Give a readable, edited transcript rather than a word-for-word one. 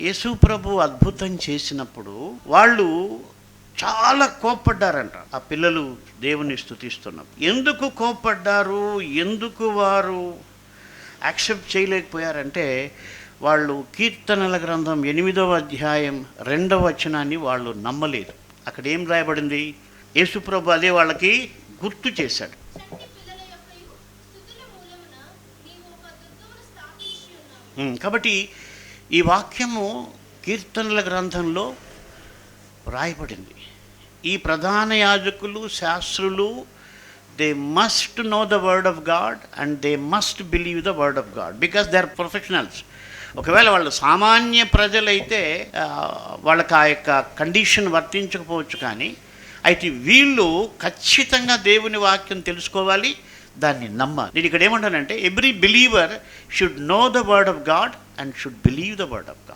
యేసు ప్రభు అద్భుతం చేసినప్పుడు వాళ్ళు చాలా కోప్పడ్డారంట. ఆ పిల్లలు దేవుని స్తుతిస్తున్నప్పుడు ఎందుకు కోప్పడ్డారు, ఎందుకు వారు యాక్సెప్ట్ చేయలేకపోయారంటే, వాళ్ళు కీర్తనల గ్రంథం 8వ అధ్యాయం 2వ వచనాన్ని వాళ్ళు నమ్మలేదు. అక్కడ ఏం రాయబడింది? యేసు ప్రభు అదే వాళ్ళకి గుర్తు చేశాడు. కాబట్టి ఈ వాక్యము కీర్తనల గ్రంథంలో రాయబడింది. ఈ ప్రధాన యాజకులు, శాస్త్రులు, they must know the word of God and they must believe the word of God because they are professionals. ఒకవేళ వాళ్ళు సామాన్య ప్రజలైతే వాళ్ళకి ఆ యొక్క కండిషన్ వర్తించకపోవచ్చు, కానీ అయితే వీళ్ళు ఖచ్చితంగా దేవుని వాక్యం తెలుసుకోవాలి, దాన్ని నమ్మాలి. నేను ఇక్కడ ఏమంటానంటే, every believer should know the word of God and should believe the word of God.